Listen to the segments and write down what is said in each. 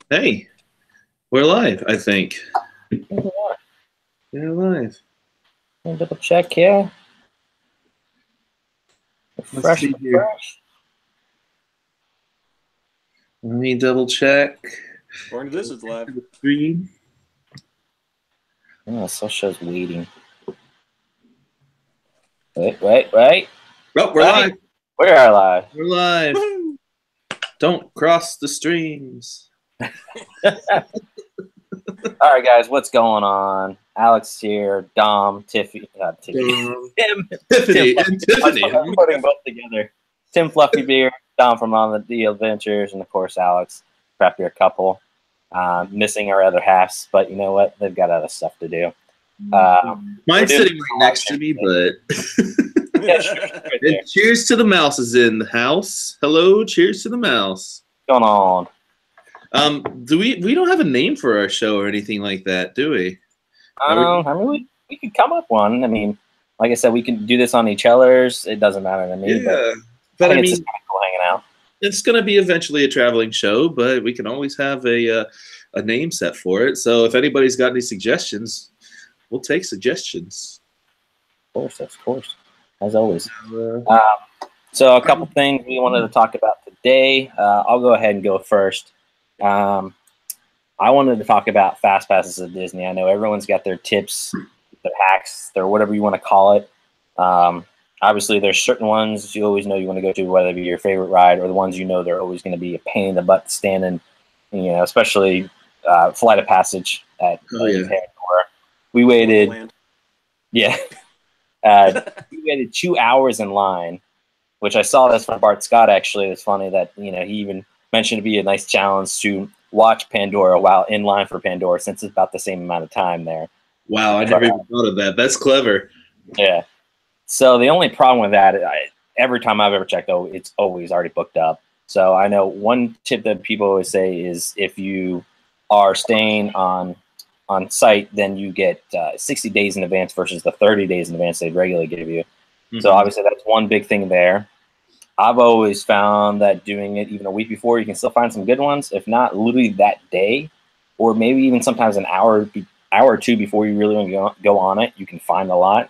Hey, we're live, I think. Yeah, We're live. double check here. Let's Refresh, see here. refresh. Let me double check. According to this, it's live. The screen. Oh, so shows waiting. Wait. Oh, we're live. We are live. We're live. Don't cross the streams. All right, guys, what's going on? Alex here, Dom, Tiffany, Tim, Tiffany Tim, and Tiffany. I'm putting both together. Tim FluffyBeard, Dom from on the DL Advenures, and of course Alex, FluffyBeard couple. Missing our other halves, but you know what? They've got other stuff to do. Mine's sitting right next to me, but yeah, right and cheers to the mouse is in the house. Hello, cheers to the mouse. What's going on? Do we don't have a name for our show or anything like that, do we? I mean, we could come up one. I mean, like I said, we can do this on each other's. It doesn't matter to me. Yeah, but I mean, it's just kind of cool hanging out. It's going to be eventually a traveling show, but we can always have a name set for it. So if anybody's got any suggestions, we'll take suggestions. Of course, as always. So a couple things we wanted to talk about today. I'll go ahead and go first. I wanted to talk about fast passes at Disney. I know everyone's got their tips, their hacks, their whatever you want to call it. Obviously, there's certain ones you always know you want to go to, whether it be your favorite ride or the ones you know they're always going to be a pain in the butt to stand in, you know, especially Flight of Passage at Pandora. We waited, we waited 2 hours in line, which I saw this from Bart Scott, actually. It's funny that, you know, he even mentioned it'd be a nice challenge to watch Pandora while in line for Pandora, since it's about the same amount of time there. Wow, I never even thought of that. That's clever. Yeah. So the only problem with that, every time I've ever checked, it's always already booked up. So I know one tip that people always say is if you are staying on site, then you get 60 days in advance versus the 30 days in advance they'd regularly give you. Mm-hmm. So obviously that's one big thing there. I've always found that doing it even a week before, you can still find some good ones. If not, literally that day, or maybe even sometimes an hour or two before you really want to go on it, you can find a lot.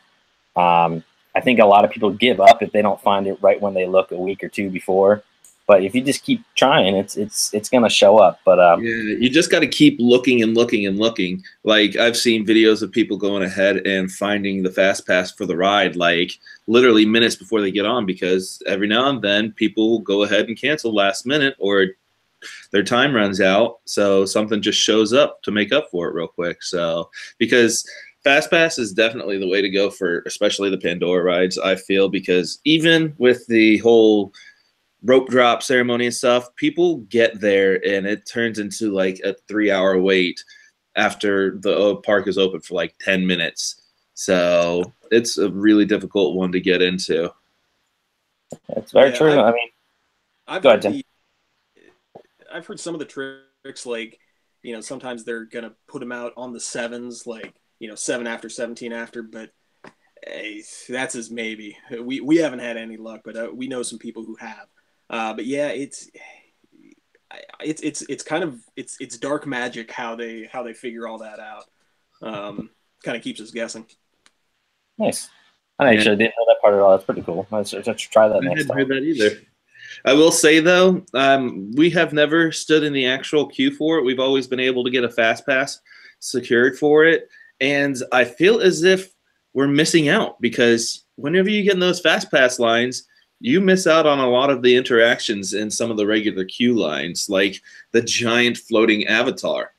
I think a lot of people give up if they don't find it right when they look a week or two before. But if you just keep trying, it's gonna show up. But yeah, you just got to keep looking and looking and looking. Like I've seen videos of people going ahead and finding the fast pass for the ride, like literally minutes before they get on, because every now and then people will go ahead and cancel last minute or their time runs out, so something just shows up to make up for it real quick. So because Fast Pass is definitely the way to go for especially the Pandora rides, I feel, because even with the whole rope drop ceremony and stuff, people get there and it turns into like a 3-hour wait after the park is open for like 10 minutes. So it's a really difficult one to get into. It's very true. I mean, I've heard some of the tricks, like, you know, sometimes they're going to put them out on the 7s, like, you know, 7 after, 17 after, but hey, that's as maybe. We haven't had any luck, but we know some people who have. But yeah, it's kind of it's dark magic how they figure all that out. Kind of keeps us guessing. Nice. I actually didn't know that part at all. That's pretty cool. Let's try that next time. I hadn't heard that either. I will say though, we have never stood in the actual queue for it. We've always been able to get a fast pass secured for it, and I feel as if we're missing out, because whenever you get in those fast pass lines, you miss out on a lot of the interactions in some of the regular queue lines, like the giant floating avatar.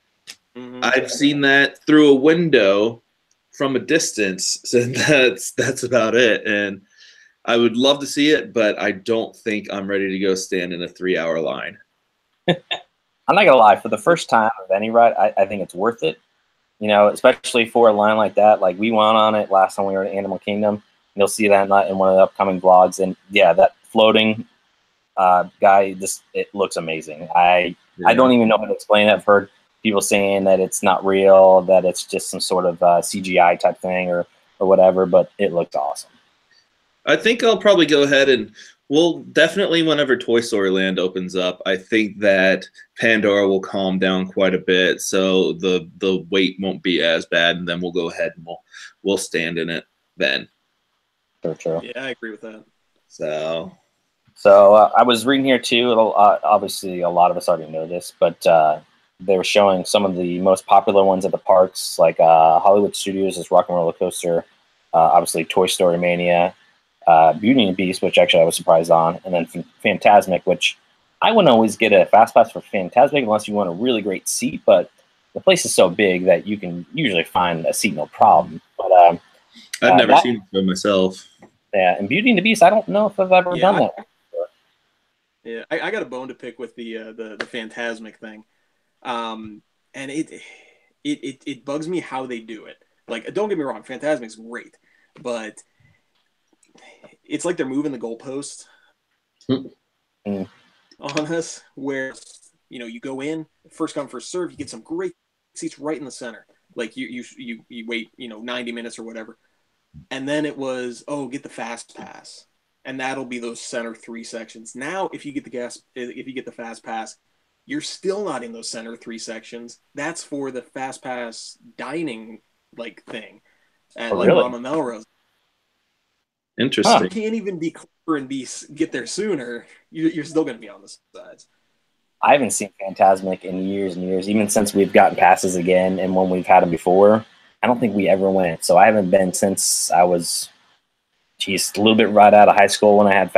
Mm-hmm. I've seen that through a window from a distance, and that's about it. And I would love to see it, but I don't think I'm ready to go stand in a 3-hour line. I'm not gonna lie, for the first time of any ride, I think it's worth it. You know, especially for a line like that. Like we went on it last time we were at Animal Kingdom. You'll see that in one of the upcoming vlogs. And yeah, that floating guy, it looks amazing. I don't even know how to explain it. I've heard people saying that it's not real, that it's just some sort of CGI type thing or whatever, but it looked awesome. I think I'll probably go ahead and Well, definitely whenever Toy Story Land opens up, I think that Pandora will calm down quite a bit, so the wait won't be as bad, and then we'll go ahead and we'll stand in it then. True. Yeah, I agree with that. So I was reading here too. Obviously, a lot of us already know this, but they were showing some of the most popular ones at the parks, like Hollywood Studios' Rock and Roller Coaster, obviously Toy Story Mania, Beauty and the Beast, which actually I was surprised on, and then Fantasmic, which I wouldn't always get a fast pass for Fantasmic unless you want a really great seat, but the place is so big that you can usually find a seat no problem. But I've never seen it for myself. Yeah, and Beauty and the Beast, I don't know if I've ever done that before. Yeah, I got a bone to pick with the Fantasmic thing, and it bugs me how they do it. Like, don't get me wrong, Fantasmic's great, but it's like they're moving the goalposts on us. Where you go in first come first serve, you get some great seats right in the center. Like you wait 90 minutes or whatever. And then it was, get the fast pass, and that'll be those center 3 sections. Now, if you get the fast pass, you're still not in those center 3 sections. That's for the fast pass dining thing, at Mama Melrose. Interesting. You can't even be clever and get there sooner. You're still going to be on the sides. I haven't seen Fantasmic in years and years, even since we've gotten passes again, and when we've had them before. I don't think we ever went, so I haven't been since I was, a little bit right out of high school when I had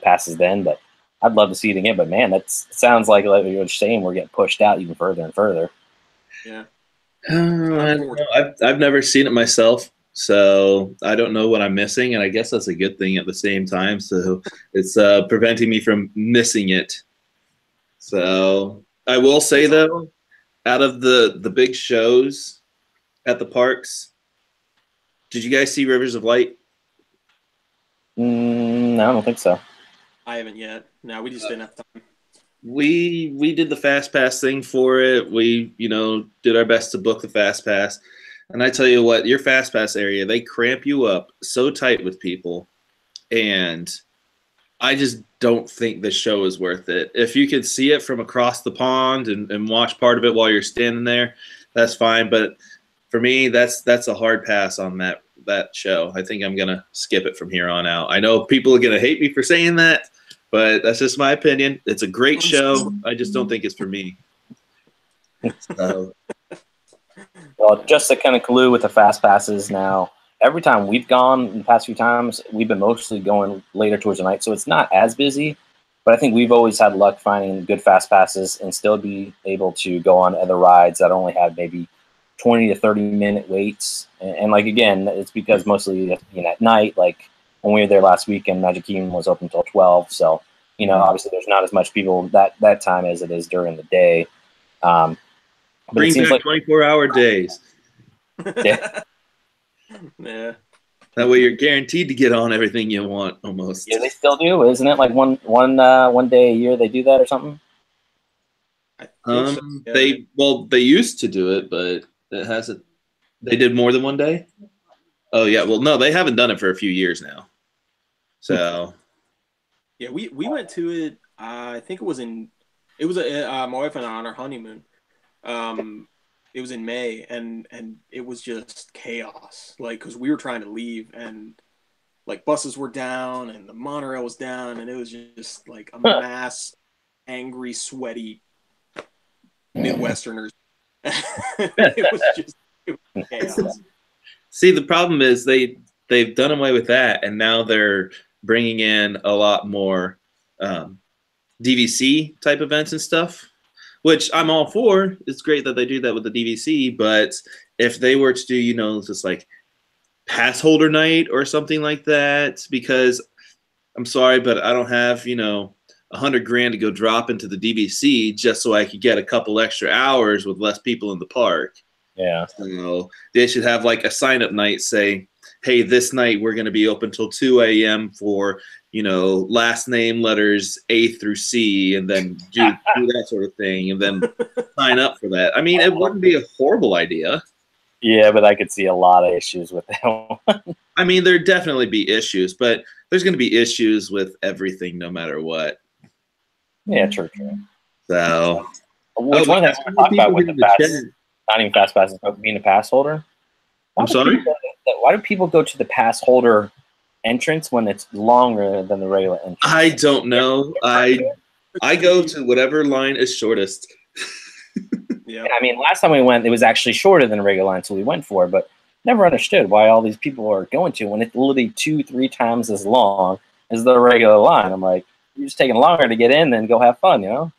passes then. But I'd love to see it again. But man, that sounds like you were saying, we're getting pushed out even further and further. Yeah, I've never seen it myself, so I don't know what I'm missing, and I guess that's a good thing at the same time. So it's preventing me from missing it. So I will say though, out of the big shows at the parks, did you guys see Rivers of Light? No, I don't think so. I haven't yet. No, we just didn't have time. We did the fast pass thing for it. We did our best to book the fast pass, and I tell you what, your fast pass area, they cramp you up so tight with people, and I just don't think the show is worth it. If you could see it from across the pond and watch part of it while you're standing there, that's fine. But for me, that's a hard pass on that show. I think I'm gonna skip it from here on out. I know people are gonna hate me for saying that, but that's just my opinion. It's a great show. I just don't think it's for me. So. Well, just to kind of clue with the fast passes now, every time we've gone in the past few times, we've been mostly going later towards the night, so it's not as busy. But I think we've always had luck finding good fast passes and still be able to go on other rides that only have maybe 20 to 30-minute waits. And again, it's because mostly at night, like when we were there last weekend, Magic Kingdom was open until 12. So, obviously there's not as much people that time as it is during the day. Bring back 24-hour days. Yeah. Yeah. That way you're guaranteed to get on everything you want almost. Yeah, they still do, isn't it? Like one day a year they do that or something? I think so. Yeah. They used to do it, but it hasn't. They did more than one day? Oh yeah, well no, they haven't done it for a few years now. So yeah, we went to it, I think it was my wife and I on our honeymoon. It was in May, and it was just chaos. Like, because we were trying to leave, and like buses were down, and the monorail was down, and it was just like a mass, angry, sweaty Midwesterners. It was chaos. See, the problem is they've done away with that, and now they're bringing in a lot more DVC type events and stuff, which I'm all for. It's great that they do that with the DVC, but if they were to do, just like pass holder night or something like that, because I'm sorry, but I don't have, $100,000 to go drop into the DVC just so I could get a couple extra hours with less people in the park. Yeah. So they should have like a sign-up night, say, hey, this night we're going to be open till 2 a.m. for, last name letters A through C, and then do that sort of thing, and then sign up for that. I mean, it wouldn't be a horrible idea. Yeah, but I could see a lot of issues with that one. I mean, there'd definitely be issues, but there's going to be issues with everything, no matter what. Yeah, true. So, which one thing I want to talk about with the pass, not even fast passes, but being a pass holder. I'm sorry? Why do people go to the pass holder entrance when it's longer than the regular entrance? I don't know. I go to whatever line is shortest. Yeah. I mean, last time we went, it was actually shorter than the regular line, so we went for it, but never understood why all these people are going to when it's literally 2-3 times as long as the regular line. I'm like, you're just taking longer to get in than go have fun, you know?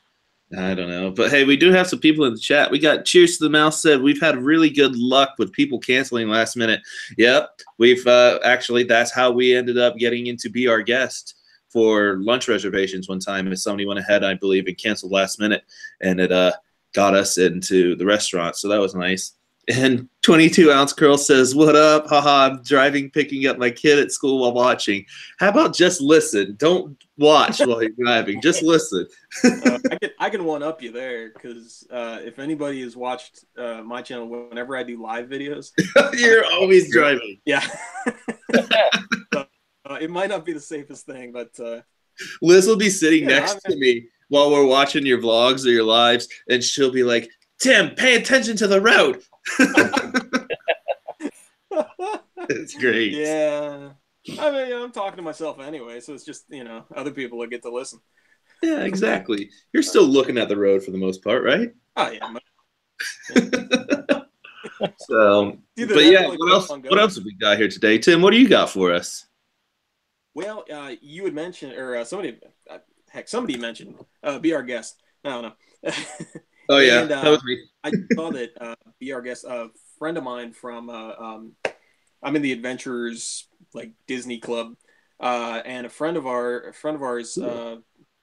I don't know. But hey, we do have some people in the chat. We got Cheers to the Mouse said, we've had really good luck with people canceling last minute. Yep. We've actually, that's how we ended up getting into Be Our Guest for lunch reservations one time. If somebody went ahead, I believe, and canceled last minute, and it got us into the restaurant. So that was nice. And 22-ounce Curl says, what up? Haha, I'm driving, picking up my kid at school while watching. How about just listen? Don't watch while you're driving. Just listen. I can one-up you there, because if anybody has watched my channel, whenever I do live videos. You're always driving. Yeah. So, it might not be the safest thing, but. Liz will be sitting next to me while we're watching your vlogs or your lives, and she'll be like, Tim, pay attention to the road. It's great. Yeah. I mean, I'm talking to myself anyway, so it's just, other people that get to listen. Yeah, exactly. You're still looking at the road for the most part, right? Oh, yeah. So, but yeah, what else have we got here today? Tim, what do you got for us? Well, you had mentioned, or somebody mentioned, Be Our Guest. I don't know. Oh, yeah, that was me. I saw that Be Our Guest, a friend of mine from, I'm in the Adventures, like, Disney Club, and a friend of ours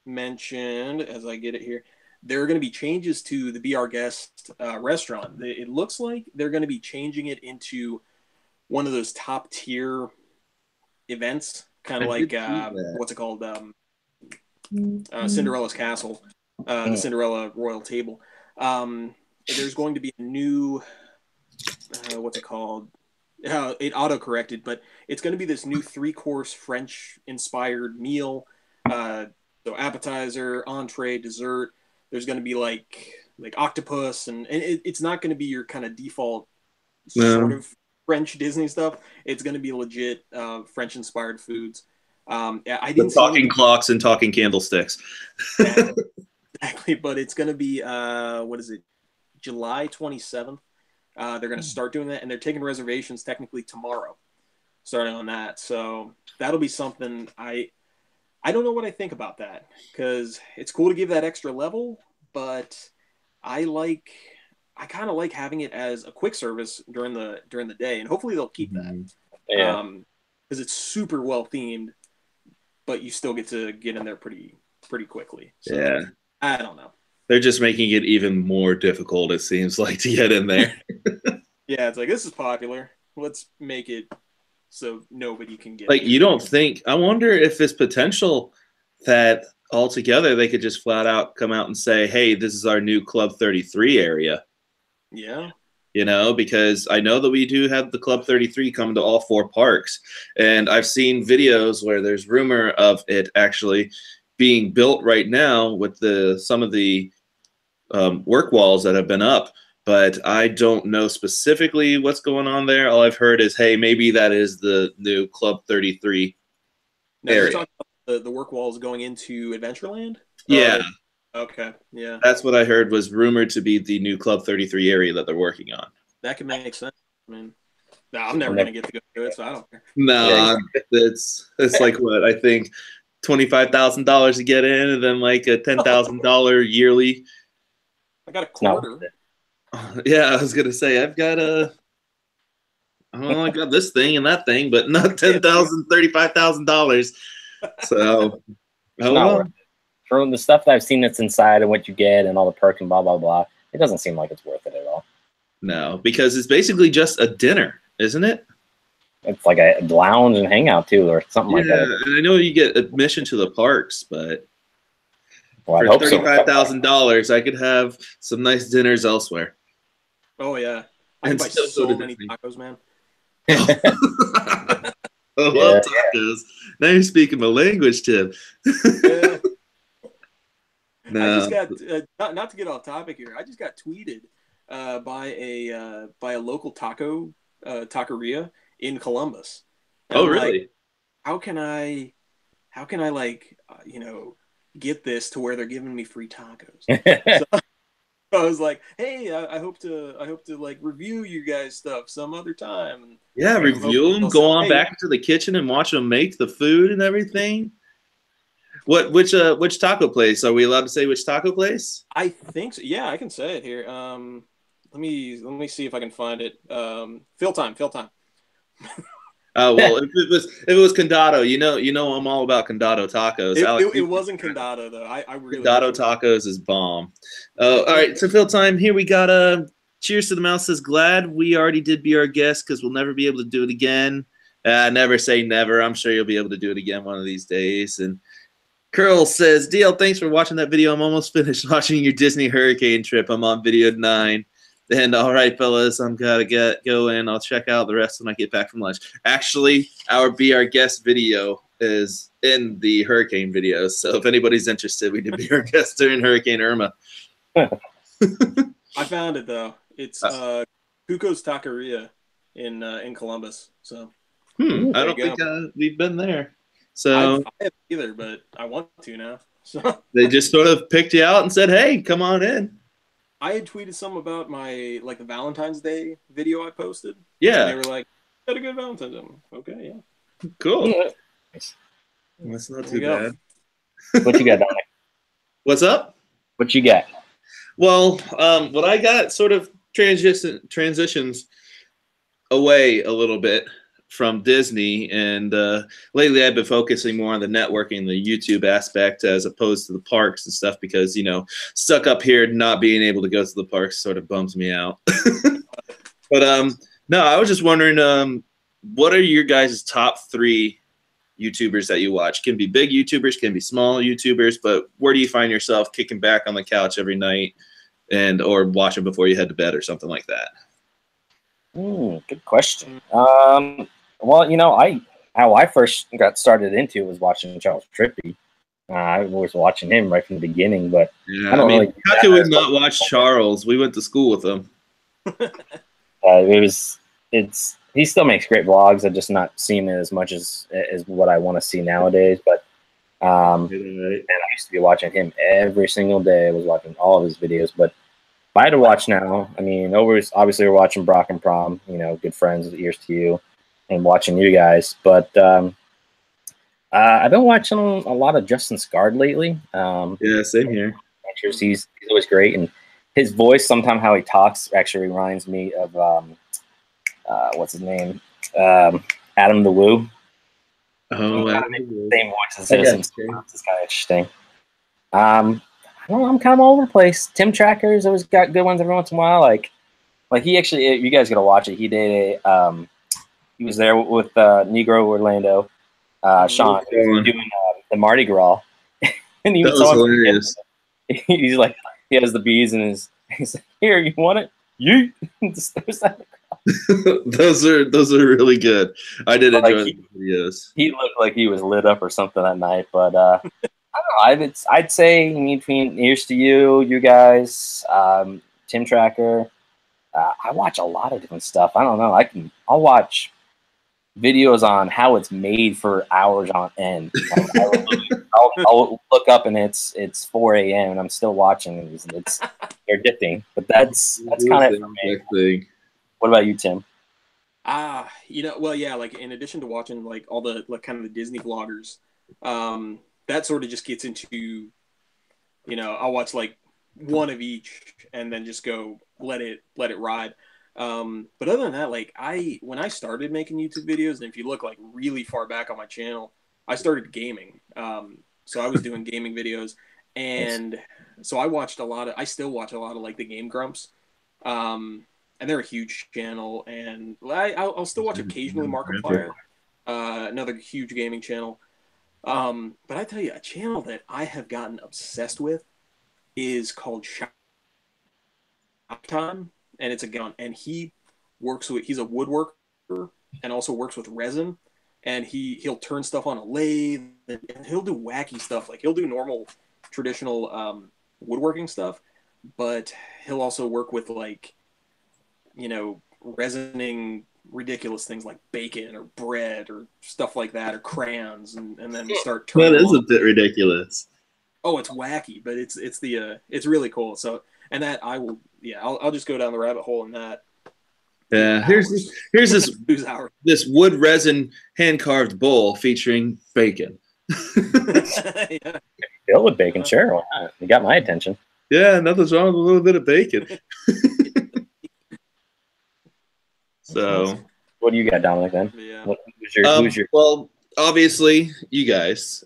mentioned, as I get it here, there are going to be changes to the Be Our Guest restaurant. It looks like they're going to be changing it into one of those top-tier events, kind of like, what's it called, Cinderella's Castle, the Cinderella Royal Table. There's going to be a new, what's it called? It auto-corrected, but it's going to be this new 3-course French-inspired meal. So appetizer, entree, dessert. There's going to be like octopus, and it's not going to be your kind of default sort of French Disney stuff. It's going to be legit French-inspired foods. I didn't talking clocks and talking candlesticks. Exactly, but it's going to be what is it? July 27th. They're going to start doing that, and they're taking reservations technically tomorrow, starting on that. So that'll be something I don't know what I think about that, because it's cool to give that extra level, but I kind of like having it as a quick service during the day, and hopefully they'll keep that. Yeah. Because it's super well themed, but you still get to get in there pretty quickly. So, yeah. I don't know. They're just making it even more difficult, it seems like, to get in there. Yeah, it's like, this is popular. Let's make it so nobody can get like in. You don't think, I wonder if it's potential that altogether they could just flat out come out and say, hey, this is our new Club 33 area. Yeah. Because I know that we do have the Club 33 coming to all 4 parks. And I've seen videos where there's rumor of it actually being built right now with some of the work walls that have been up. But I don't know specifically what's going on there. All I've heard is, hey, maybe that is the new Club 33 area. You're talking about the work walls going into Adventureland? Yeah. Okay, yeah. That's what I heard was rumored to be the new Club 33 area that they're working on. That can make sense. I mean, no, I'm never going to get to go to it, so I don't care. No, it's like what, I think $25,000 to get in, and then like a $10,000 yearly. I got a quarter. Yeah, I was going to say, I got this thing and that thing, but not $10,000, $35,000. So, from the stuff that I've seen that's inside and what you get and all the perks and blah, blah, blah, it doesn't seem like it's worth it at all. No, because it's basically just a dinner, isn't it? It's like a lounge and hangout, too, or something like that. And I know you get admission to the parks, but for $35,000, I could have some nice dinners elsewhere. Oh, yeah. I can buy so many tacos, man. I Yeah, love tacos. Now you're speaking my language, Tim. Yeah. I just No. got not to get off topic here. I just got tweeted by a local taqueria in Columbus, and Oh, I'm like, really? how can I like get this to where they're giving me free tacos? So I was like, hey, I hope to like review you guys stuff some other time. And Yeah, I'm hoping review them. they'll say, Go on hey, back into the kitchen and watch them make the food and everything. Which taco place? Are we allowed to say which taco place? I think so. Yeah, I can say it here. Let me see if I can find it. Fill time, fill time. Oh well, if it was Condado, you know I'm all about Condado tacos. Alex, It wasn't Condado though. I really wish Condado it was. tacos is bomb. All right, so fill time. Here we got cheers to the mouse says glad we already did be our guest because we'll never be able to do it again. Never say never. I'm sure you'll be able to do it again one of these days. And Curl says, DL, thanks for watching that video. I'm almost finished watching your Disney hurricane trip. I'm on video 9. And all right, fellas, I'm gotta get going. I'll check out the rest when I get back from lunch. Actually, our Be Our Guest video is in the hurricane video. So if anybody's interested, we did Be Our Guest during Hurricane Irma. I found it though. It's Cuco's Taqueria in Columbus. So I there don't you think go. we've been there. So I haven't either, but I want to now. So they just sort of picked you out and said, hey, come on in. I had tweeted some about my like the Valentine's Day video I posted. Yeah. And they were like, "Had a good Valentine's Day." Okay, yeah. Cool. Nice. That's not There too you go. bad. What you got, Dominic? What's up? What you got? Well, what I got sort of transitions away a little bit from Disney, and lately I've been focusing more on the networking, the YouTube aspect, as opposed to the parks and stuff, because stuck up here, not being able to go to the parks sort of bums me out. But no, I was just wondering, what are your guys' top 3 YouTubers that you watch? Can be big YouTubers, can be small YouTubers, but where do you find yourself kicking back on the couch every night or watching before you head to bed or something like that? Good question. Well, how I first got started into it was watching Charles Trippy. I was watching him right from the beginning, but Yeah, I don't really. How could we not watch Charles? We went to school with him. He still makes great vlogs. I'm just not seeing it as much as what I want to see nowadays. But and I used to be watching him every single day. I was watching all of his videos. But if I had to watch now, obviously we're watching Brock and Prom. Good friends, Ears to You, and watching you guys. But I've been watching a lot of Justin Scard lately. Yeah, same here. He's always great, and his voice, sometimes how he talks, actually reminds me of what's his name, Adam the Woo. Oh, Same voice as his. It's kind of interesting. I don't know, I'm kind of all over the place. Tim Tracker's always got good ones every once in a while. Like he actually, you guys got to watch it. He did he was there with Negro Orlando, Sean, doing the Mardi Gras, and he was hilarious. He's like, he has the bees in his. He's like, here, you want it? You. those are really good. I did enjoy the videos. He looked like he was lit up or something that night, but I don't know. I'd say between Ears to You, you guys, Tim Tracker. I watch a lot of different stuff. I don't know. I'll watch videos on how it's made for hours on end. I'll look up and it's 4 a.m. and I'm still watching. They're addicting, but that's kind of it for me. What about you, Tim? Well, yeah, like in addition to watching like all the like kind of the Disney vloggers, that sort of just gets into, I'll watch like one of each and then just go let it ride. But other than that, like when I started making YouTube videos, and if you look like really far back on my channel, I started gaming. So I was doing gaming videos, and so I still watch a lot of like the Game Grumps. And they're a huge channel, and I'll still watch occasionally Markiplier, another huge gaming channel. But I tell you, a channel that I have gotten obsessed with is called Time, and it's a gun, and he's a woodworker and also works with resin. and he'll turn stuff on a lathe, and he'll do wacky stuff. Like he'll do normal, traditional woodworking stuff, but he'll also work with like, resining ridiculous things like bacon or bread or stuff like that, or crayons, and then start turning. That is a bit ridiculous. Oh, it's wacky, but it's really cool. So, and that I'll just go down the rabbit hole in that. Yeah, here's this wood resin hand carved bowl featuring bacon. Yeah. Filled with bacon, sure. Why not? You got my attention. Yeah, nothing's wrong with a little bit of bacon. So, what do you got, Dominic? Then, yeah. Who's your? Well, obviously, you guys.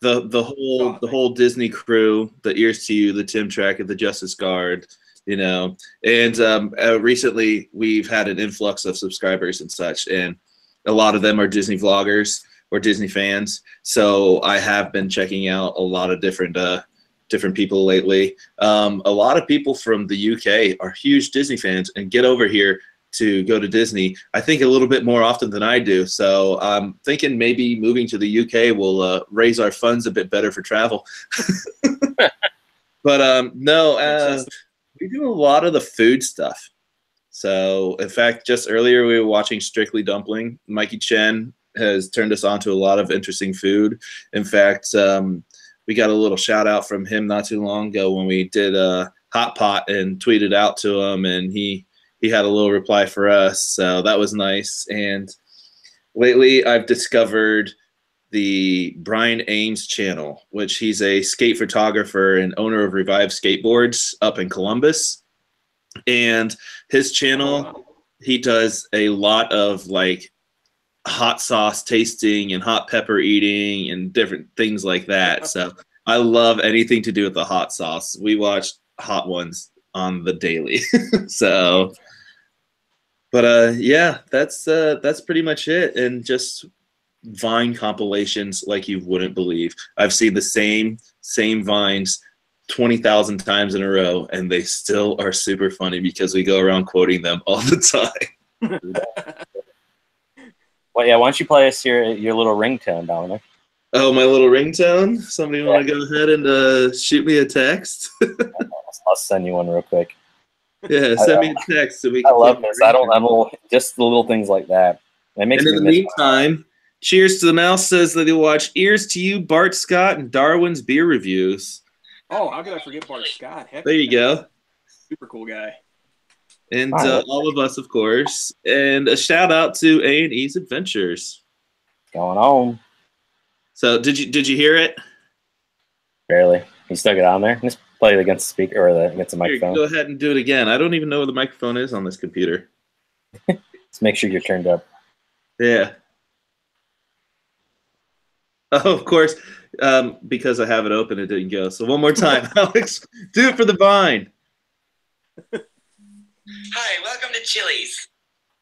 The whole Disney crew, the Ears to You, the Tim Trackett, the Justice Guard, and recently we've had an influx of subscribers and such, and a lot of them are Disney vloggers or Disney fans. So I have been checking out a lot of different people lately. A lot of people from the UK are huge Disney fans and get over here to go to Disney, I think, a little bit more often than I do. So I'm thinking maybe moving to the UK will raise our funds a bit better for travel. But no, we do a lot of the food stuff. So in fact, just earlier we were watching Strictly Dumpling. Mikey Chen has turned us on to a lot of interesting food. In fact, we got a little shout out from him not too long ago when we did a hot pot and tweeted out to him, and he had a little reply for us, so that was nice. And lately I've discovered the Brian Ames channel, which he's a skate photographer and owner of Revive Skateboards up in Columbus. And his channel, he does a lot of like hot sauce tasting and hot pepper eating and different things like that. So I love anything to do with the hot sauce. We watch Hot Ones on the daily. So but yeah, that's pretty much it. And just Vine compilations like you wouldn't believe. I've seen the same Vines 20,000 times in a row, and they still are super funny because we go around quoting them all the time. Well, yeah, why don't you play us your little ringtone, Dominic? Oh, my little ringtone? Somebody want to go ahead and shoot me a text? I'll send you one real quick. Yeah, send me a text so we can. I love this. I don't just the little things like that. It makes me. In the meantime, Cheers to the Mouse says that he'll watch Ears to You, Bart Scott, and Darwin's beer reviews. Oh, how could I forget Bart Scott? Heck, there you go. Super cool guy. And all of us, of course. And a shout out to A&E's Adventures. Going on. So did you hear it? Barely. You stuck it on there? Just play it against the speaker or against the microphone. Here, go ahead and do it again. I don't even know where the microphone is on this computer. Just make sure you're turned up. Yeah. Oh, of course. Because I have it open, it didn't go. So one more time, Alex, do it for the Vine. Hi, welcome to Chili's.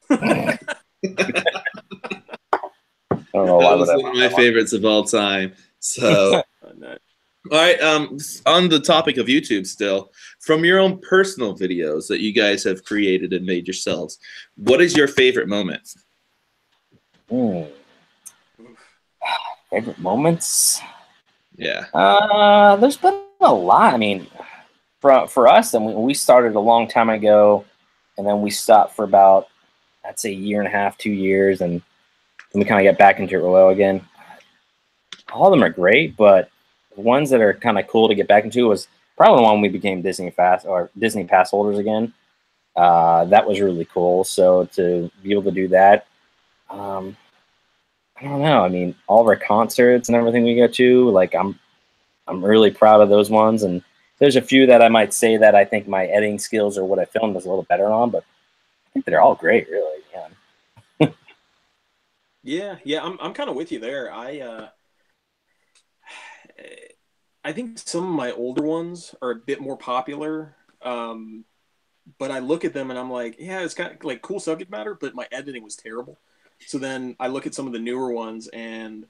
I don't know why. That was one of my favorites of all time. So, all right. On the topic of YouTube, still, from your own personal videos that you guys have created and made yourselves, what is your favorite moment? Favorite moments? Yeah. There's been a lot. I mean, for us, and we started a long time ago, and then we stopped for about, I'd say, 1.5 to 2 years, and then we kind of get back into it well again. All of them are great, but the ones that are kind of cool to get back into was probably the one we became Disney Pass holders again. That was really cool. So to be able to do that, I don't know. I mean, all of our concerts and everything we go to, like I'm really proud of those ones. And there's a few that I might say that I think my editing skills or what I filmed is a little better on, but I think they're all great, really. Yeah. Yeah, I'm kind of with you there. I think some of my older ones are a bit more popular, but I look at them and I'm like, yeah, it's got like cool subject matter, but my editing was terrible. So then I look at some of the newer ones and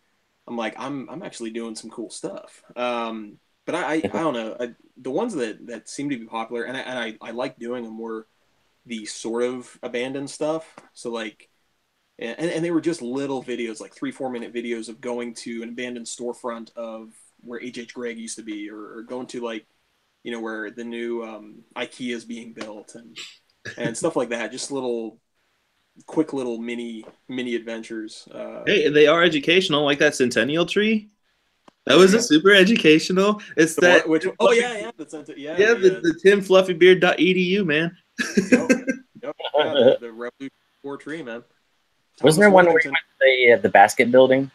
I'm like, I'm actually doing some cool stuff. But I don't know. The ones that seem to be popular, and I like doing them, were the sort of abandoned stuff. So like, and they were just little videos, like 3-4 minute videos of going to an abandoned storefront of where H.H. Gregg used to be, or going to like, you know, where the new IKEA is being built and stuff like that. Just quick little mini adventures. Hey, they are educational, like that Centennial tree. That was a super educational. It's that. Yeah, the timfluffybeard.edu, man. Yep, the Revolution 4 tree, man. Wasn't there one where you went to the basket building?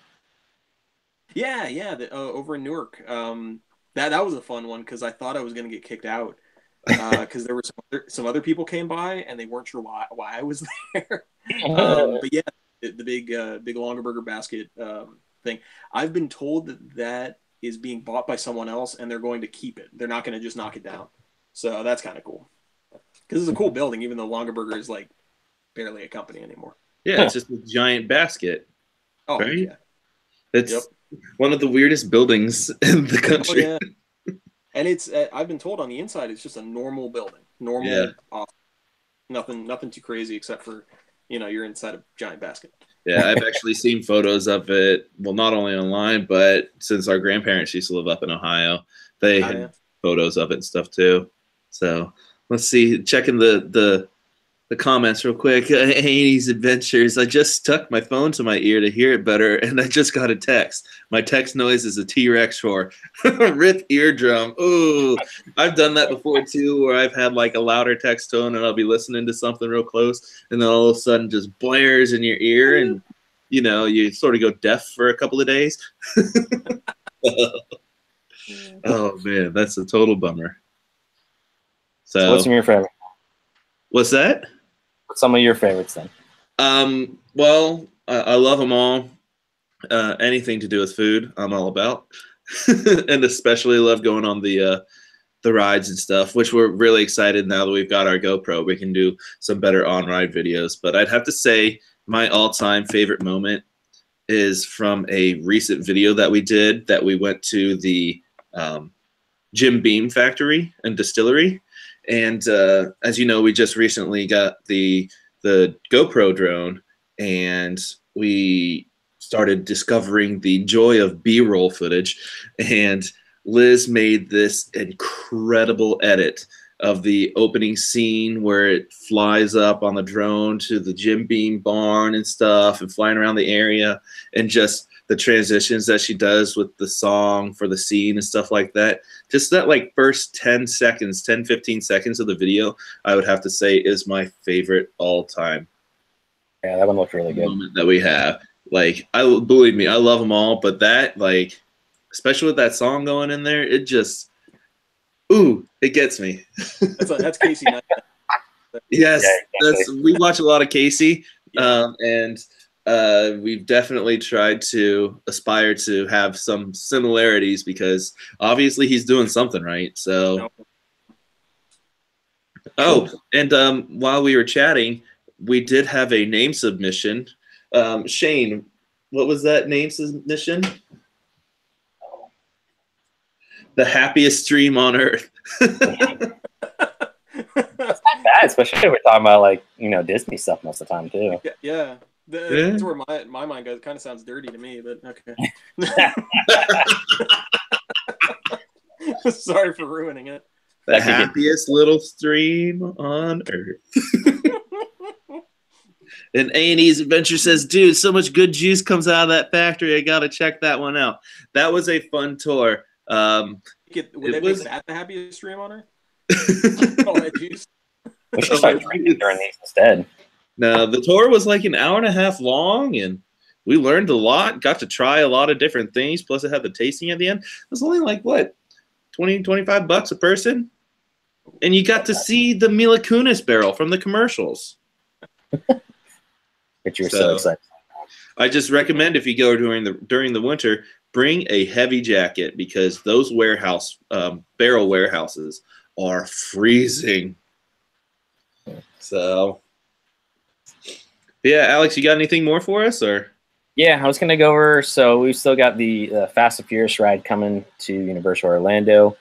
Yeah, over in Newark. That was a fun one because I thought I was going to get kicked out because there were some other people came by and they weren't sure why I was there. But yeah, the big Longaberger basket thing. I've been told that is being bought by someone else and they're going to keep it. They're not going to just knock it down. So that's kind of cool because it's a cool building, even though Longaberger is like barely a company anymore. Yeah, it's just a giant basket. Oh, right? Yeah. It's one of the weirdest buildings in the country. Oh, yeah. And it's I've been told on the inside it's just a normal building, office. Nothing too crazy except for, you know, you're inside a giant basket. Yeah, I've actually seen photos of it. Well, not only online, but since our grandparents used to live up in Ohio, they had photos of it and stuff too. So let's see, checking the comments real quick. Haney's Adventures. I just stuck my phone to my ear to hear it better, and I just got a text. My text noise is a T-Rex roar. Rip eardrum. Ooh, I've done that before too, where I've had like a louder text tone, and I'll be listening to something real close, and then all of a sudden just blares in your ear, and you know you sort of go deaf for a couple of days. Oh man, that's a total bummer. So what's your favorite? What's that? What's some of your favorites then? Well, I love them all. Anything to do with food, I'm all about, and especially love going on the rides and stuff. Which we're really excited now that we've got our GoPro. We can do some better on-ride videos. But I'd have to say my all-time favorite moment is from a recent video that we did. That we went to the Jim Beam factory and distillery. And as you know, we just recently got the GoPro drone, and we started discovering the joy of B-roll footage. And Liz made this incredible edit of the opening scene where it flies up on the drone to the Jim Beam barn and stuff, and flying around the area, and just the transitions that she does with the song for the scene and stuff like that. Just that like first 10 seconds, 10, 15 seconds of the video, I would have to say is my favorite all time. Yeah, that one looked really good. Moment that we have. Like, believe me, I love them all, but that, like, especially with that song going in there, it just, ooh, it gets me. That's Casey. Yes, yeah, exactly. we watch a lot of Casey, and we've definitely tried to aspire to have some similarities because obviously he's doing something right. So, and while we were chatting, we did have a name submission. Shane, what was that name submission? The happiest stream on earth. That's not bad, especially if we're talking about like, you know, Disney stuff most of the time too. Yeah. That's where my mind goes. It kind of sounds dirty to me, but okay. Sorry for ruining it. The happiest little stream on earth. And A&E's Adventure says, dude, so much good juice comes out of that factory. I got to check that one out. That was a fun tour. Would they make that the happiest stream on earth? All that juice. We should start drinking during these instead. No, the tour was like an hour and a half long, and we learned a lot, got to try a lot of different things, plus it had the tasting at the end. It was only like, what, 20, 25 bucks a person? And you got to see the Mila Kunis barrel from the commercials. But you're so excited. I just recommend if you go during the winter, bring a heavy jacket because those barrel warehouses are freezing. So... yeah, Alex, you got anything more for us, or? Yeah, I was going to go over. So we've still got the Fast and Furious ride coming to Universal Orlando.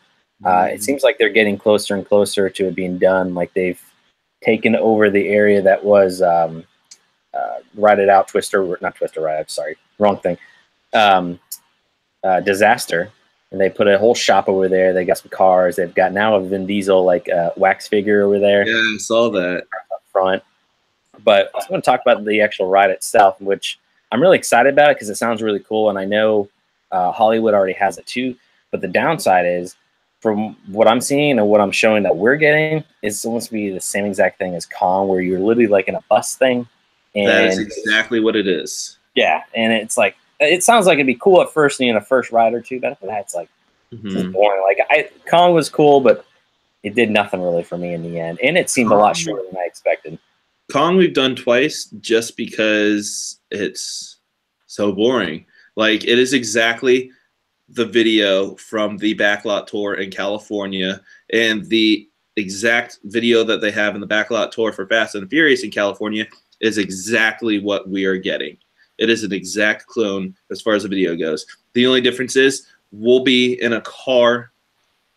It seems like they're getting closer and closer to it being done. Like they've taken over the area that was Ride It Out, not Twister Ride, sorry, wrong thing. Disaster, and they put a whole shop over there. They got some cars. They've got now a Vin Diesel like wax figure over there. Yeah, I saw that up front. But I want to talk about the actual ride itself, which I'm really excited about it because it sounds really cool, and I know Hollywood already has it too. But the downside is, from what I'm seeing and what I'm showing that we're getting, it's supposed to be the same exact thing as Kong, where you're literally like in a bus thing. And that is exactly what it is. Yeah, and it's like, it sounds like it'd be cool at first, in a first ride or two, but after that, it's like, this is boring. Like, Kong was cool, but it did nothing really for me in the end, and it seemed a lot shorter than I expected. Kong we've done twice just because it's so boring. Like, it is exactly the video from the Backlot Tour in California and the exact video that they have in the Backlot Tour for Fast and Furious in California is exactly what we are getting. It is an exact clone as far as the video goes. The only difference is we'll be in a car,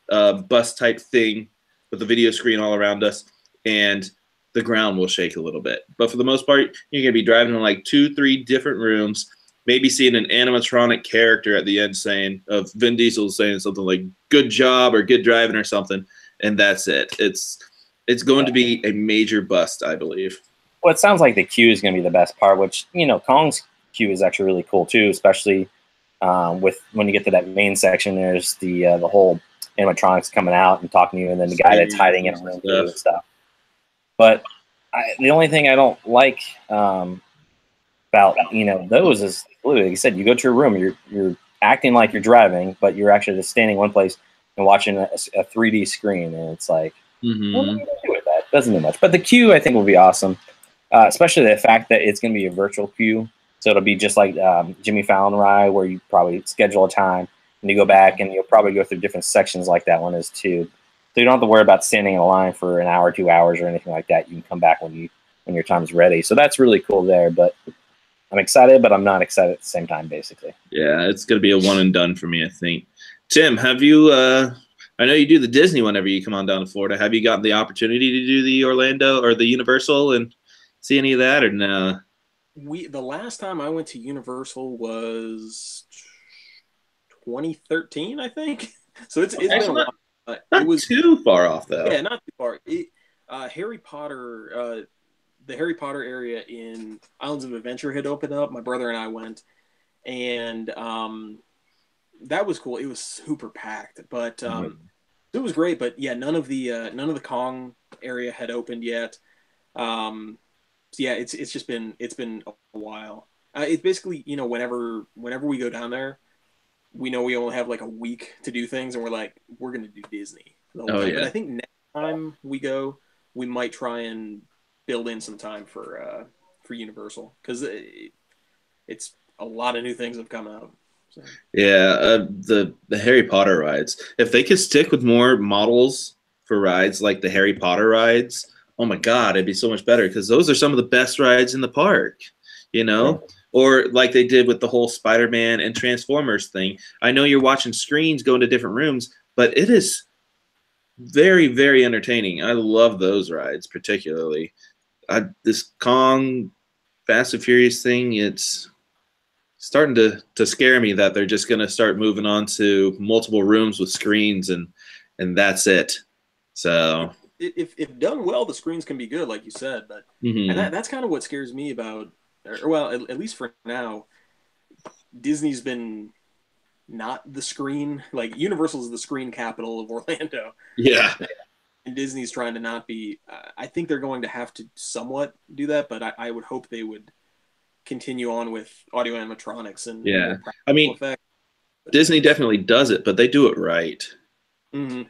bus type thing with a video screen all around us, and the ground will shake a little bit. But for the most part, you're going to be driving in like 2-3 different rooms, maybe seeing an animatronic character at the end of Vin Diesel saying something like "good job" or "good driving" or something, and that's it. It's going to be a major bust, I believe. Well, it sounds like the queue is going to be the best part, which, Kong's queue is actually really cool too, especially with when you get to that main section. There's the whole animatronics coming out and talking to you, and then the guy that's hiding in a room and stuff. But the only thing I don't like about those is, literally, like you said, you go to a room, you're acting like you're driving, but you're actually just standing one place and watching a 3D screen, and it's like, what are you going to do with that? Doesn't do much. But the queue, I think, will be awesome, especially the fact that it's going to be a virtual queue. So it'll be just like Jimmy Fallon ride, where you probably schedule a time and you go back, and you'll probably go through different sections like that one is too. So you don't have to worry about standing in a line for an hour, 2 hours, or anything like that. You can come back when your time's ready. So that's really cool there. But I'm excited, but I'm not excited at the same time, basically. Yeah, it's going to be a one and done for me, I think. Tim, have you? I know you do the Disney whenever you come on down to Florida. Have you gotten the opportunity to do the Orlando or the Universal and see any of that, or no? The last time I went to Universal was 2013, I think. So it's been a while. It was too far off, though. Yeah, not too far. Harry Potter, the Harry Potter area in Islands of Adventure had opened up. My brother and I went, and that was cool. It was super packed, but it was great. But yeah, none of the Kong area had opened yet. So yeah, it's been a while. It's basically, whenever we go down there, we know we only have like a week to do things, and we're gonna do Disney the whole time. Yeah. But I think next time we go, we might try and build in some time for Universal, because it's a lot of new things have come out. So. Yeah, the Harry Potter rides. If they could stick with more models for rides like the Harry Potter rides, oh my God, it'd be so much better, because those are some of the best rides in the park, Yeah. Or like they did with the whole Spider-Man and Transformers thing. I know you're watching screens go into different rooms, but it is very, very entertaining. I love those rides particularly. This Kong Fast and Furious thing, it's starting to scare me that they're just going to start moving on to multiple rooms with screens and that's it. So if done well, the screens can be good, like you said. But and that's kind of what scares me about. Well, at least for now, Disney's been not the screen. Like, Universal's the screen capital of Orlando. Yeah. And Disney's trying to not be. I think they're going to have to somewhat do that, but I would hope they would continue on with audio animatronics and I mean, effects. Disney definitely does it, but they do it right. Yeah.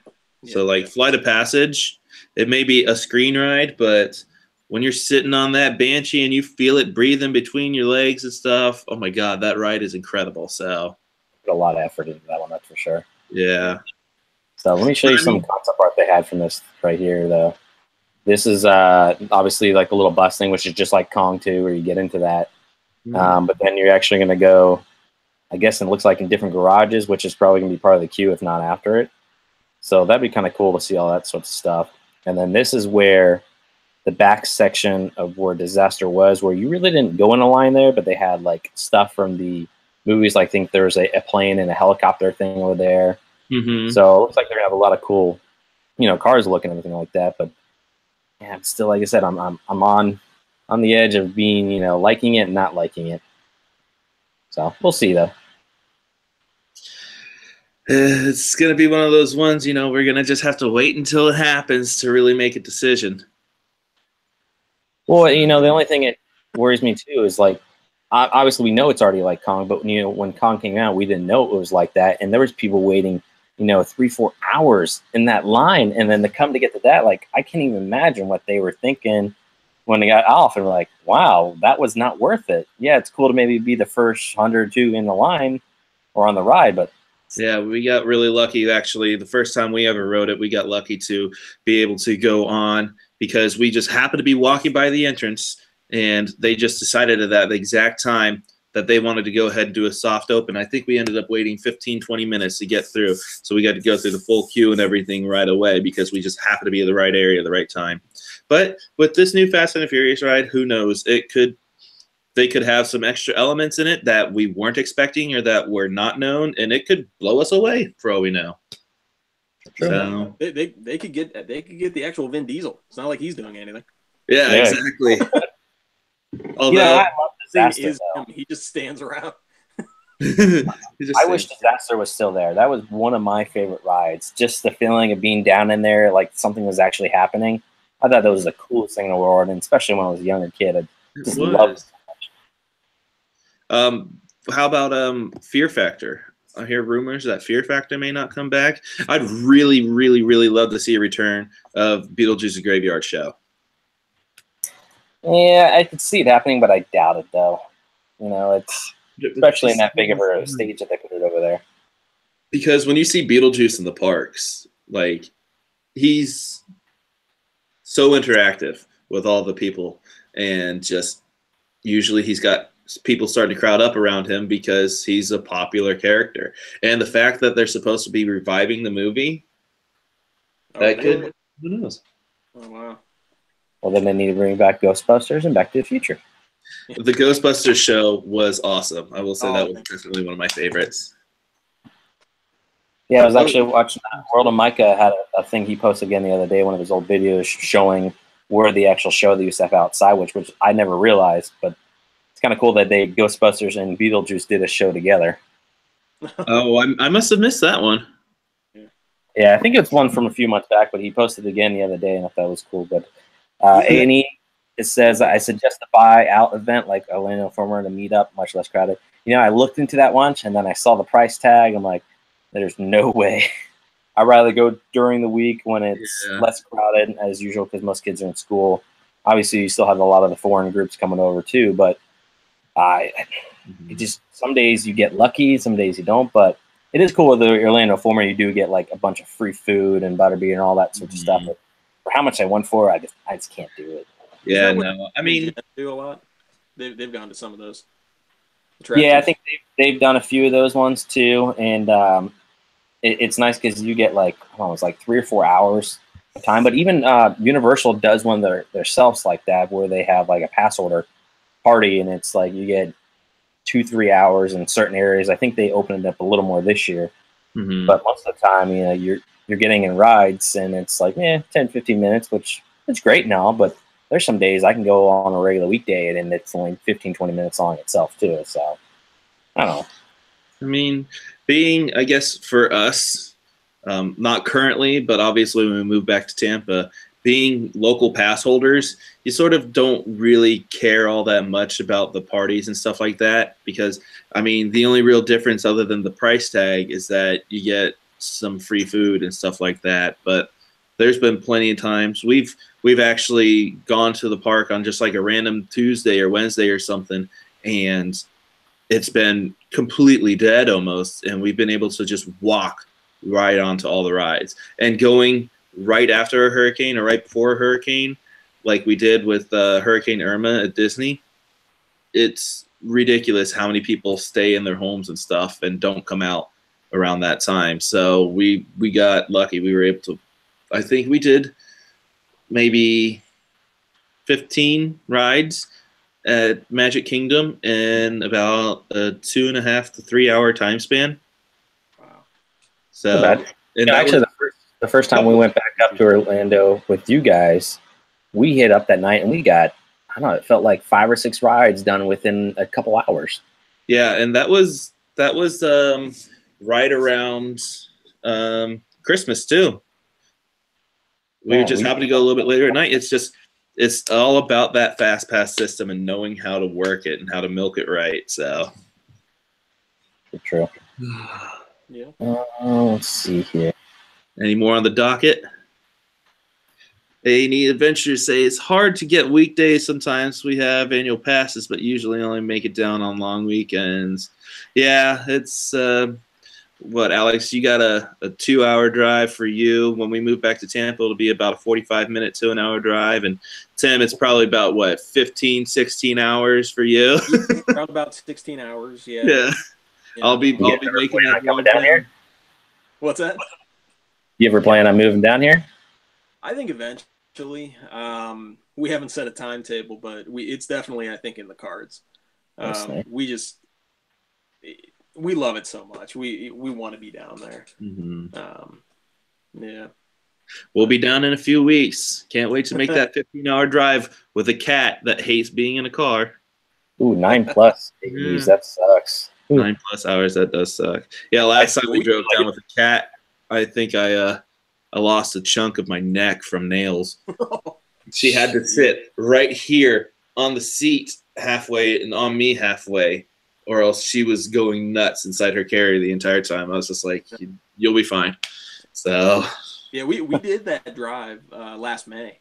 So like Flight of Passage, it may be a screen ride, but when you're sitting on that Banshee and you feel it breathing between your legs and stuff, oh my God, that ride is incredible. So put a lot of effort into that one, that's for sure. Yeah. So let me show you some concept art they had from this right here, though. This is obviously like a little bus thing, which is just like Kong 2, where you get into that. But then you're actually going to go, I guess it looks like in different garages, which is probably going to be part of the queue, if not after it. So that'd be kind of cool to see all that sort of stuff. And then this is where the back section of where Disaster was, where you really didn't go in a line there, but they had like stuff from the movies. Like, I think there was a plane and a helicopter thing over there. Mm-hmm. So it looks like they're gonna have a lot of cool, cars look and everything like that. But yeah, I'm still, like I said, I'm on the edge of being, liking it and not liking it. So we'll see though. It's gonna be one of those ones, we're gonna just have to wait until it happens to really make a decision. Well, the only thing that worries me too is, like, obviously we know it's already like Kong, but when Kong came out, we didn't know it was like that, and there was people waiting, 3-4 hours in that line, and then to come to get to that, like, I can't even imagine what they were thinking when they got off, and were like, wow, that was not worth it. Yeah, it's cool to maybe be the first 100 or 2 in the line or on the ride, but yeah, we got really lucky. Actually, the first time we ever rode it, we got lucky to be able to go on because we just happened to be walking by the entrance, and they just decided at that exact time that they wanted to go ahead and do a soft open. I think we ended up waiting 15, 20 minutes to get through. So we got to go through the full queue and everything right away because we just happened to be in the right area at the right time. But with this new Fast and Furious ride, who knows? They could have some extra elements in it that we weren't expecting or that were not known, and it could blow us away for all we know. So they could get the actual Vin Diesel. It's not like he's doing anything. Yeah, exactly. Although I love Disaster, he just stands around. I wish Disaster was still there. That was one of my favorite rides. Just the feeling of being down in there, like something was actually happening. I thought that was the coolest thing in the world, and especially when I was a younger kid, I just loved it. How about Fear Factor? I hear rumors that Fear Factor may not come back. I'd really, really, really love to see a return of Beetlejuice's Graveyard Show. Yeah, I could see it happening, but I doubt it, though. It's especially in that big of a stage that they put it over there. Because when you see Beetlejuice in the parks, like, he's so interactive with all the people, and just usually he's got people starting to crowd up around him because he's a popular character. And the fact that they're supposed to be reviving the movie, who knows? Oh, wow. Well, then they need to bring back Ghostbusters and Back to the Future. The Ghostbusters show was awesome. I will say that was definitely one of my favorites. Yeah, I was actually watching World of Micah had a thing he posted again the other day, one of his old videos showing where the actual show they used to have outside, which I never realized, but it's kind of cool that Ghostbusters and Beetlejuice did a show together. Oh, I must have missed that one. Yeah, I think it's one from a few months back, but he posted it again the other day, and I thought it was cool. But A&E, it says, I suggest a buy-out event like Orlando Former to meet up, much less crowded. I looked into that once, and then I saw the price tag. I'm like, there's no way. I'd rather go during the week when it's less crowded, as usual, because most kids are in school. Obviously, you still have a lot of the foreign groups coming over, too, but some days you get lucky, some days you don't, but it is cool with the Orlando Former. You do get like a bunch of free food and butterbeer and all that sort of stuff. But for how much I won for, I just can't do it. Yeah, no. I mean, do a lot. They've gone to some of those. Yeah, I think they've done a few of those ones too, and it's nice because you get like it's like 3 or 4 hours of time. But even Universal does one of their selves like that, where they have like a pass holder party, and it's like you get 2-3 hours in certain areas. I think they opened it up a little more this year, but most of the time, you're getting in rides, and it's like 10-15 minutes, which is great now. But there's some days I can go on a regular weekday, and it's only 15-20 minutes long itself too. So I don't know. I mean, being, I guess, for us, not currently, but obviously when we move back to Tampa, being local pass holders, you sort of don't really care all that much about the parties and stuff like that because, I mean, the only real difference other than the price tag is that you get some free food and stuff like that. But there's been plenty of times we've actually gone to the park on just like a random Tuesday or Wednesday or something, and it's been completely dead almost, and we've been able to just walk right onto all the rides. And going right after a hurricane or right before a hurricane, like we did with Hurricane Irma at Disney, it's ridiculous how many people stay in their homes and stuff and don't come out around that time. So we got lucky. We were able to, I think we did maybe 15 rides at Magic Kingdom in about a 2.5 to 3 hour time span. Wow. So, and actually, the first time we went back up to Orlando with you guys, we hit up that night and we got, I don't know, it felt like 5 or 6 rides done within a couple hours. Yeah, and that was right around Christmas too. We just happened to go a little bit later at night. It's all about that fast pass system and knowing how to work it and how to milk it right. So true. Yeah. Let's see here. Any more on the docket? DL Advenures say it's hard to get weekdays. Sometimes we have annual passes, but usually only make it down on long weekends. Yeah, it's what, Alex? You got a 2-hour drive for you. When we move back to Tampa, it'll be about a 45-minute to an hour drive. And Tim, it's probably about what, 15, 16 hours for you? Around about 16 hours. Yeah. Yeah. I'll be making that coming down here. What's that? You ever plan on moving down here? I think eventually. We haven't set a timetable, but it's definitely, I think, in the cards. Nice. We love it so much. We want to be down there. Mm-hmm. Yeah. We'll be down in a few weeks. Can't wait to make that 15-hour drive with a cat that hates being in a car. Ooh, 9+. Jeez, that sucks. Ooh. 9+ hours, that does suck. Yeah, last time we drove down with a cat, I think I lost a chunk of my neck from nails. She had to sit right here on the seat halfway and on me halfway, or else she was going nuts inside her carrier the entire time. I was just like, you'll be fine. So yeah, we did that drive last May.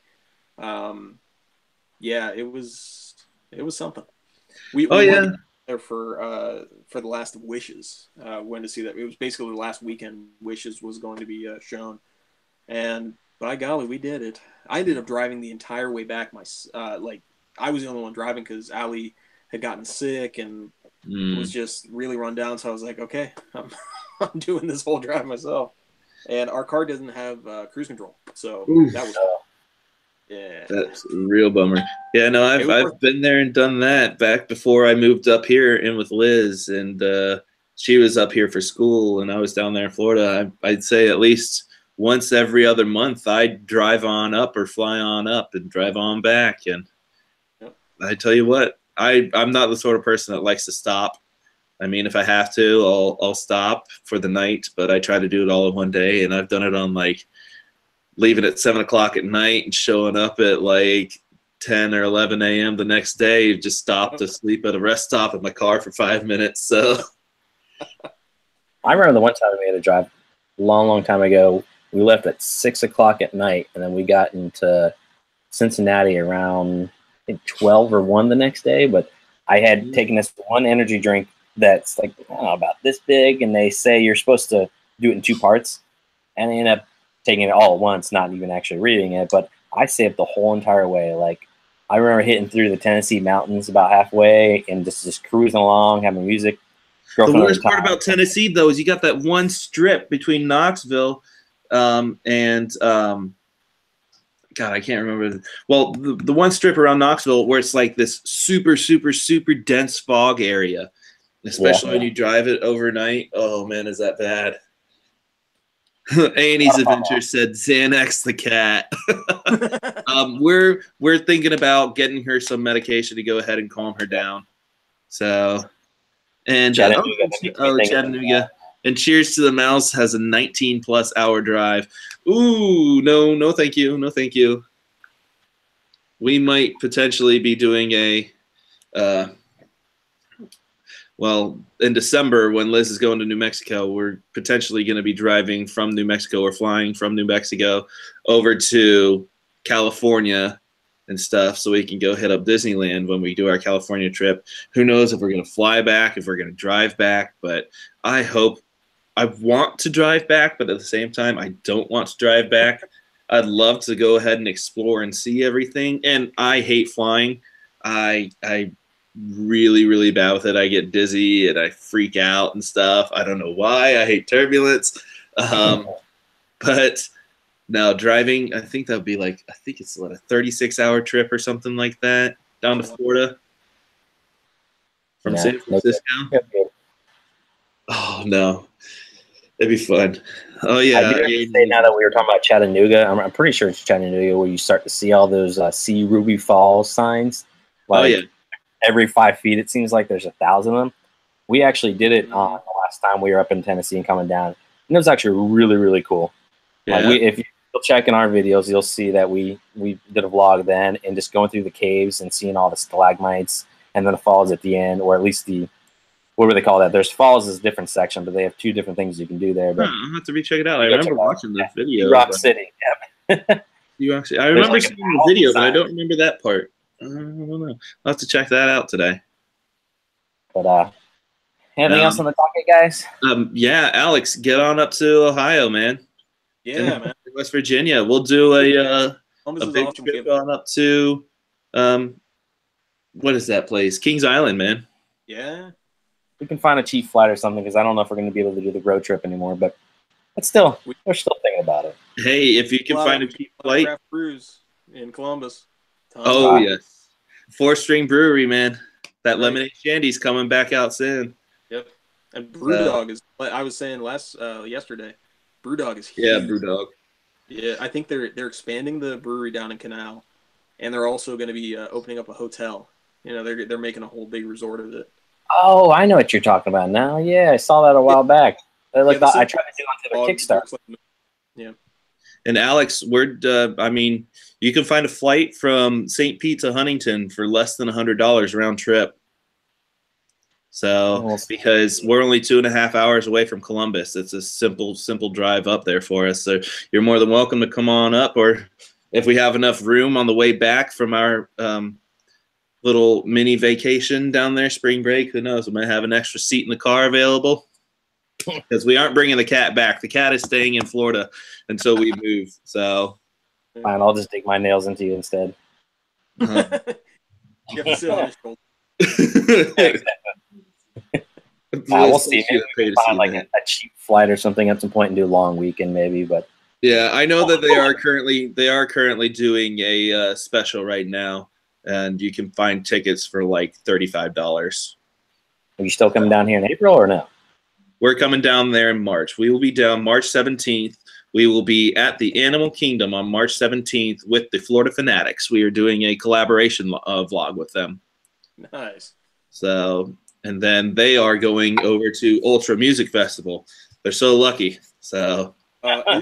Yeah, it was something. We went there for the last Wishes. Went to see that. It was basically the last weekend Wishes was going to be shown, and by golly, we did it. I ended up driving the entire way back. I was the only one driving because Allie had gotten sick and was just really run down. So I was like, okay, I'm doing this whole drive myself. And our car doesn't have cruise control, so that was yeah. That's a real bummer. Yeah, no, I've been there and done that back before I moved up here in with Liz, and she was up here for school, and I was down there in Florida. I'd say at least once every other month, I'd drive on up or fly on up and drive on back. And I tell you what, I'm not the sort of person that likes to stop. I mean, if I have to, I'll stop for the night, but I try to do it all in one day. And I've done it on like leaving at 7 o'clock at night and showing up at like 10 or 11 a.m. the next day. Just stopped to sleep at a rest stop in my car for 5 minutes. So I remember the one time we had to drive a long time ago. We left at 6 o'clock at night, and then we got into Cincinnati around, I think, 12 or 1 the next day. But I had taken this one energy drink that's like, I don't know, about this big, and they say you're supposed to do it in 2 parts, and I ended up taking it all at once, not even actually reading it. But I saved the whole entire way. Like, I remember hitting through the Tennessee mountains about halfway and just cruising along, having music. The worst part about Tennessee, though, is you got that one strip between Knoxville and God, I can't remember. Well, the one strip around Knoxville where it's like this super dense fog area, especially when you drive it overnight. Oh man, is that bad? A&E's Adventure said Xanax the cat. We're thinking about getting her some medication to go ahead and calm her down. So, and Chattanooga. And Cheers to the Mouse has a 19+ hour drive. Ooh, no, thank you. No, thank you. We might potentially be doing a, well, in December when Liz is going to New Mexico, we're potentially going to be driving from New Mexico or flying from New Mexico over to California and stuff so we can go hit up Disneyland when we do our California trip. Who knows if we're going to fly back, if we're going to drive back, but I want to drive back, but at the same time, I don't want to drive back. I'd love to go ahead and explore and see everything. And I hate flying. I really bad with it. I get dizzy and I freak out and stuff. I don't know why. I hate turbulence. But Now driving, I think that would be like, I think it's what, a 36-hour trip or something like that down to Florida from San Francisco. Oh no, it'd be fun. Oh yeah. I do say now that we were talking about Chattanooga, I'm pretty sure it's Chattanooga where you start to see all those see Ruby Falls signs. Like, oh yeah. Every 5 feet, it seems like there's 1,000 of them. We actually did it the last time we were up in Tennessee and coming down, and it was actually really, really cool. Yeah. Like if you'll check in our videos, you'll see that we did a vlog then, and just going through the caves and seeing all the stalagmites and then the falls at the end, or at least what do they call that? There's falls is a different section, but they have 2 different things you can do there. But I'll have to recheck it out. I remember watching the video. Rock City. Yep. I remember seeing the video, but I don't remember that part. I don't know. I'll have to check that out today. But anything else on the docket, guys? Yeah, Alex, get on up to Ohio, man. Yeah, man. West Virginia. We'll do a big awesome trip on up to what is that place? Kings Island, man. Yeah. We can find a cheap flight or something, because I don't know if we're going to be able to do the road trip anymore. But we're still thinking about it. Hey, if you can find a cheap flight. Craft brews in Columbus. Oh yes, 4-string brewery, man. That lemonade shandy's coming back out soon. Yep. And Brewdog is. I was saying yesterday. Brewdog is huge. Yeah, Brewdog. Yeah, I think they're expanding the brewery down in Canal, and they're also going to be opening up a hotel. You know, they're making a whole big resort of it. Oh, I know what you're talking about now. Yeah, I saw that a while back. I tried to do it on Kickstarter. Yeah. And Alex, you can find a flight from St. Pete to Huntington for less than $100 round trip. So, because we're only 2.5 hours away from Columbus, it's a simple drive up there for us. So you're more than welcome to come on up, or if we have enough room on the way back from our little mini vacation down there, spring break, who knows? We might have an extra seat in the car available, because we aren't bringing the cat back. The cat is staying in Florida until we move. So fine, I'll just dig my nails into you instead. You have to sit on his shoulder. Exactly. We'll see. Maybe we can find like a cheap flight or something at some point and do a long weekend, maybe. But yeah, I know that they are currently doing a special right now, and you can find tickets for like $35. Are you still coming down here in April or no? We're coming down there in March. We will be down March 17th. We will be at the Animal Kingdom on March 17th with the Florida Fanatics. We are doing a collaboration vlog with them. Nice. So, and then they are going over to Ultra Music Festival. They're so lucky. So,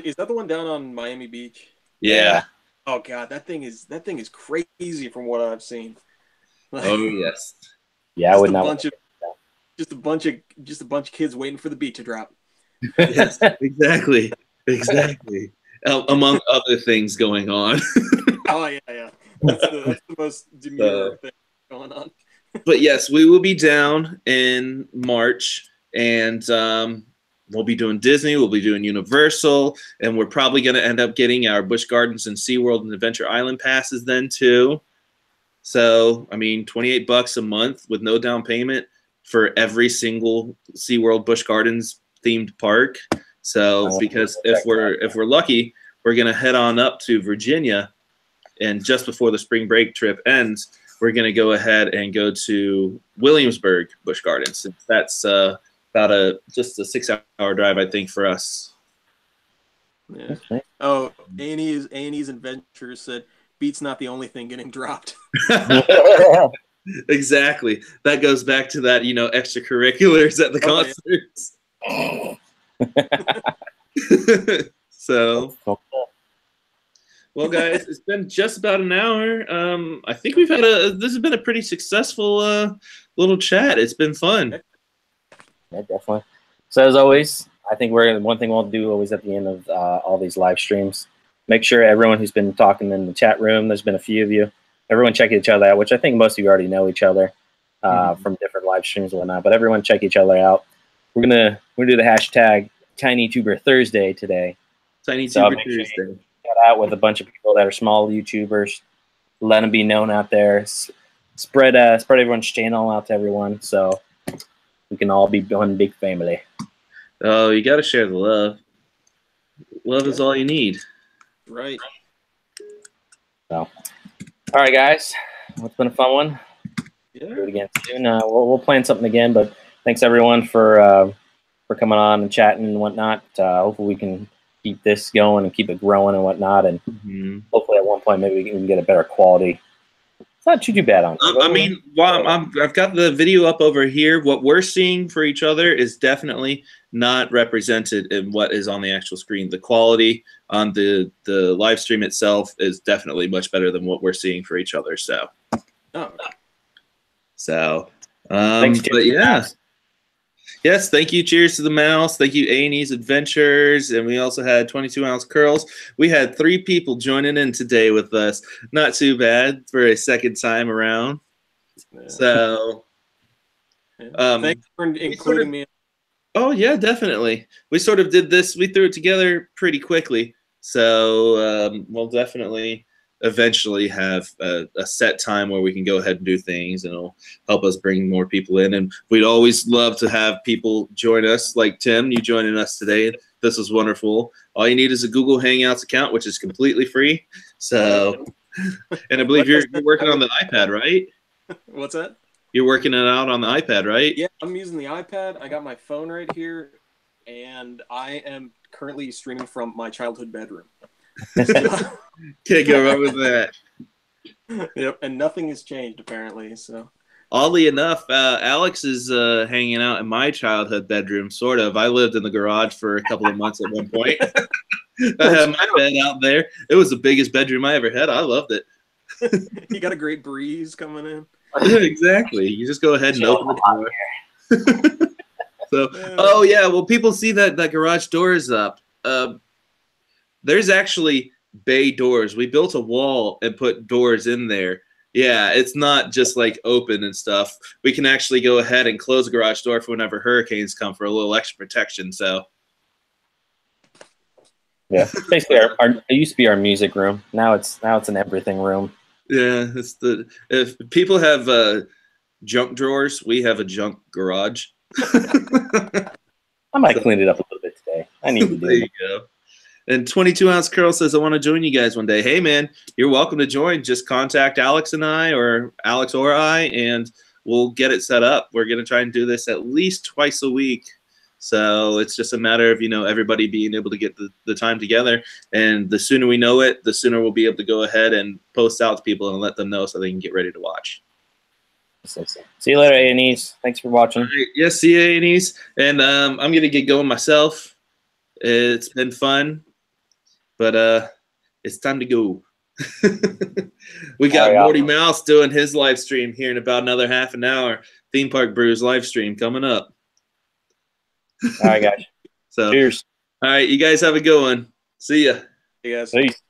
is that the one down on Miami Beach? Yeah. Oh God, that thing is crazy from what I've seen. Oh yes. Yeah, I would not. Just a bunch of kids waiting for the beat to drop. Yes, exactly. Among other things going on. Oh yeah. That's the most demure thing going on. But yes, we will be down in March, and we'll be doing Disney, we'll be doing Universal, and we're probably going to end up getting our Busch Gardens and SeaWorld and Adventure Island passes then too. So, $28 a month with no down payment for every single SeaWorld Busch Gardens themed park. So, because if we're lucky, we're going to head on up to Virginia, and just before the spring break trip ends, we're going to go ahead and go to Williamsburg Busch Gardens. That's about just a 6-hour drive, I think, for us. Yeah. Oh, A&E's Adventures said, Beat's not the only thing getting dropped. Exactly. That goes back to that, extracurriculars at the concerts. So, well, guys, it's been just about an hour. I think this has been a pretty successful little chat. It's been fun. Yeah, definitely. So as always, I think one thing we'll do always at the end of all these live streams, make sure everyone who's been talking in the chat room, there's been a few of you, everyone check each other out, which I think most of you already know each other from different live streams and whatnot, but everyone check each other out. We're gonna do the hashtag TinyTuber Thursday today. TinyTuber Thursday. Get out with a bunch of people that are small YouTubers. Let them be known out there. Spread everyone's channel out to everyone, so we can all be one big family. Oh, you got to share the love. Love is all you need. Right. So, all right, guys. Well, it's been a fun one. Yeah. Do it again soon. We'll plan something again, but thanks everyone for coming on and chatting and whatnot. Hopefully we can keep this going and keep it growing and whatnot, and hopefully at one point maybe we can get a better quality. It's not too bad on. I mean, I've got the video up over here. What we're seeing for each other is definitely not represented in what is on the actual screen. The quality on the live stream itself is definitely much better than what we're seeing for each other. So, thanks, but yeah. Yes, thank you. Cheers to the mouse. Thank you, A&E's Adventures. And we also had 22-ounce curls. We had 3 people joining in today with us. Not too bad for a second time around. Yeah. So, thanks for including me. Oh, yeah, definitely. We sort of did this. We threw it together pretty quickly. So we'll definitely eventually have a set time where we can go ahead and do things, and it'll help us bring more people in. And we'd always love to have people join us, like Tim, you joining us today. This was wonderful. All you need is a Google Hangouts account, which is completely free. So, and I believe you're working on the iPad, right? What's that? You're working it out on the iPad, right? Yeah, I'm using the iPad. I got my phone right here, and I am currently streaming from my childhood bedroom. Can't go wrong with that. Yep, and nothing has changed apparently. So, oddly enough, Alex is hanging out in my childhood bedroom. Sort of. I lived in the garage for a couple of months at one point. I had my bed out there. It was the biggest bedroom I ever had. I loved it. You got a great breeze coming in. Exactly. You just go ahead and open the door. So, oh yeah. Well, people see that garage door is up. There's actually bay doors. We built a wall and put doors in there. Yeah, it's not just like open and stuff. We can actually go ahead and close the garage door for whenever hurricanes come for a little extra protection. So, yeah, basically, it used to be our music room. Now it's an everything room. Yeah, it's if people have junk drawers, we have a junk garage. I might clean it up a little bit today. I need to do There you go. And 22-ounce Curl says, I want to join you guys one day. Hey, man, you're welcome to join. Just contact Alex and I, or Alex or I, and we'll get it set up. We're going to try and do this at least twice a week. So it's just a matter of, everybody being able to get the time together. And the sooner we know it, the sooner we'll be able to go ahead and post out to people and let them know so they can get ready to watch. See you later, A&Es. Thanks for watching. Right. Yes, see you, A&Es. And I'm going to get going myself. It's been fun. But it's time to go. We got Morty Mouse doing his live stream here in about another half an hour. Theme Park Brews live stream coming up. All right, guys. So, cheers. All right, you guys have a good one. See ya. See you guys. Peace.